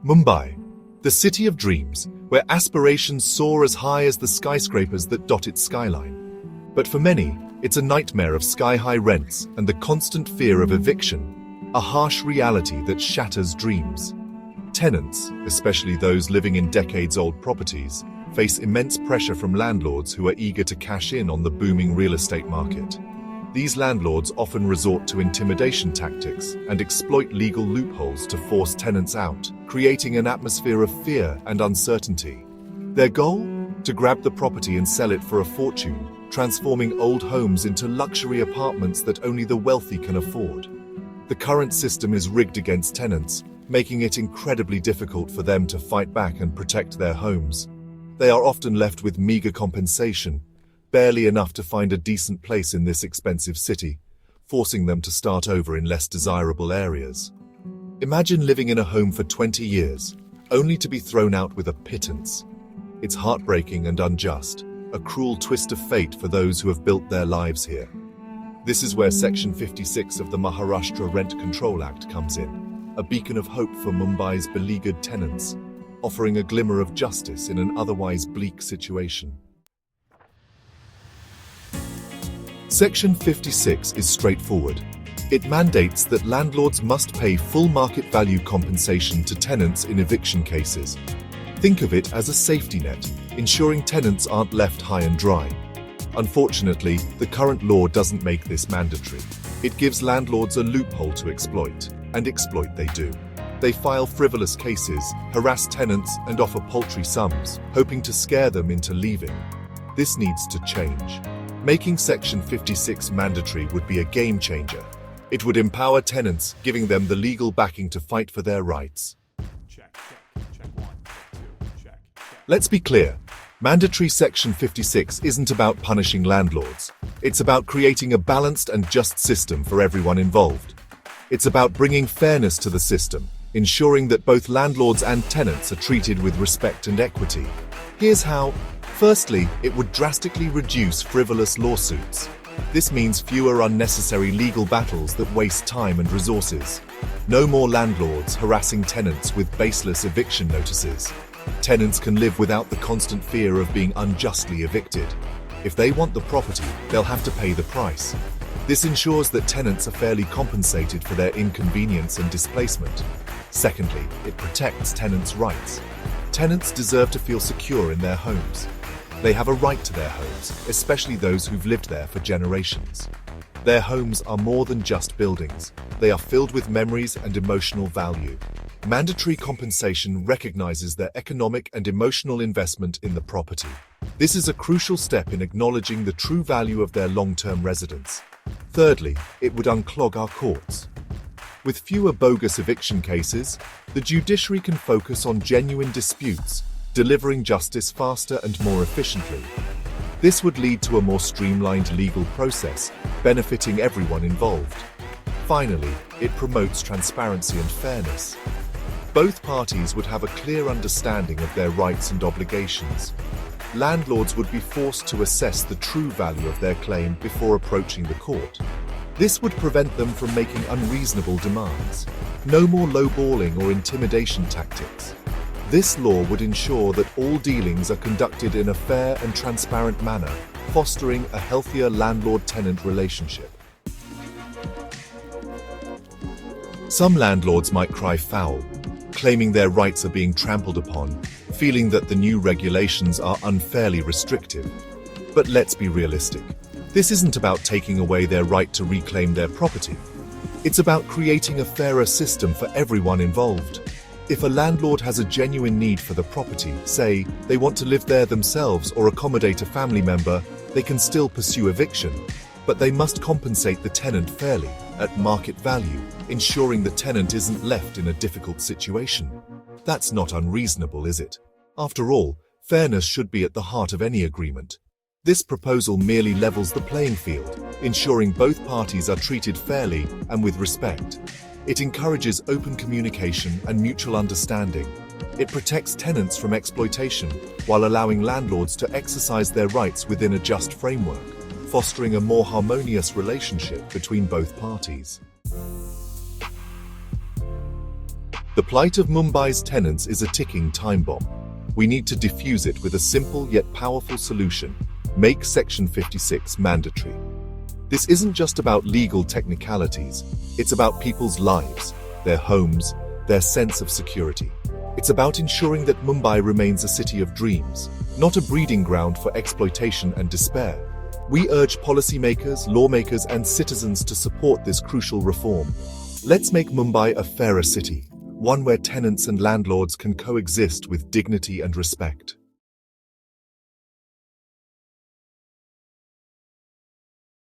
Mumbai, the city of dreams, where aspirations soar as high as the skyscrapers that dot its skyline. But for many, it's a nightmare of sky-high rents and the constant fear of eviction, a harsh reality that shatters dreams. Tenants, especially those living in decades-old properties, face immense pressure from landlords who are eager to cash in on the booming real estate market. These landlords often resort to intimidation tactics and exploit legal loopholes to force tenants out, creating an atmosphere of fear and uncertainty. Their goal? To grab the property and sell it for a fortune, transforming old homes into luxury apartments that only the wealthy can afford. The current system is rigged against tenants, making it incredibly difficult for them to fight back and protect their homes. They are often left with meager compensation, barely enough to find a decent place in this expensive city, forcing them to start over in less desirable areas. Imagine living in a home for 20 years, only to be thrown out with a pittance. It's heartbreaking and unjust, a cruel twist of fate for those who have built their lives here. This is where Section 56 of the Maharashtra Rent Control Act comes in, a beacon of hope for Mumbai's beleaguered tenants, offering a glimmer of justice in an otherwise bleak situation. Section 56 is straightforward. It mandates that landlords must pay full market value compensation to tenants in eviction cases. Think of it as a safety net, ensuring tenants aren't left high and dry. Unfortunately, the current law doesn't make this mandatory. It gives landlords a loophole to exploit, and exploit they do. They file frivolous cases, harass tenants, and offer paltry sums, hoping to scare them into leaving. This needs to change. Making Section 56 mandatory would be a game changer. It would empower tenants, giving them the legal backing to fight for their rights. Check 1, check 2, check. Let's be clear. Mandatory Section 56 isn't about punishing landlords. It's about creating a balanced and just system for everyone involved. It's about bringing fairness to the system, ensuring that both landlords and tenants are treated with respect and equity. Here's how. Firstly, it would drastically reduce frivolous lawsuits. This means fewer unnecessary legal battles that waste time and resources. No more landlords harassing tenants with baseless eviction notices. Tenants can live without the constant fear of being unjustly evicted. If they want the property, they'll have to pay the price. This ensures that tenants are fairly compensated for their inconvenience and displacement. Secondly, it protects tenants' rights. Tenants deserve to feel secure in their homes. They have a right to their homes, especially those who've lived there for generations. Their homes are more than just buildings. They are filled with memories and emotional value. Mandatory compensation recognizes their economic and emotional investment in the property. This is a crucial step in acknowledging the true value of their long-term residence. Thirdly, it would unclog our courts. With fewer bogus eviction cases, the judiciary can focus on genuine disputes, delivering justice faster and more efficiently. This would lead to a more streamlined legal process, benefiting everyone involved. Finally, it promotes transparency and fairness. Both parties would have a clear understanding of their rights and obligations. Landlords would be forced to assess the true value of their claim before approaching the court. This would prevent them from making unreasonable demands. No more lowballing or intimidation tactics. This law would ensure that all dealings are conducted in a fair and transparent manner, fostering a healthier landlord-tenant relationship. Some landlords might cry foul, claiming their rights are being trampled upon, feeling that the new regulations are unfairly restrictive. But let's be realistic. This isn't about taking away their right to reclaim their property. It's about creating a fairer system for everyone involved. If a landlord has a genuine need for the property, say, they want to live there themselves or accommodate a family member, they can still pursue eviction, but they must compensate the tenant fairly, at market value, ensuring the tenant isn't left in a difficult situation. That's not unreasonable, is it? After all, fairness should be at the heart of any agreement. This proposal merely levels the playing field, ensuring both parties are treated fairly and with respect. It encourages open communication and mutual understanding. It protects tenants from exploitation while allowing landlords to exercise their rights within a just framework, fostering a more harmonious relationship between both parties. The plight of Mumbai's tenants is a ticking time bomb. We need to defuse it with a simple yet powerful solution: make Section 56 mandatory. This isn't just about legal technicalities, it's about people's lives, their homes, their sense of security. It's about ensuring that Mumbai remains a city of dreams, not a breeding ground for exploitation and despair. We urge policymakers, lawmakers, and citizens to support this crucial reform. Let's make Mumbai a fairer city, one where tenants and landlords can coexist with dignity and respect.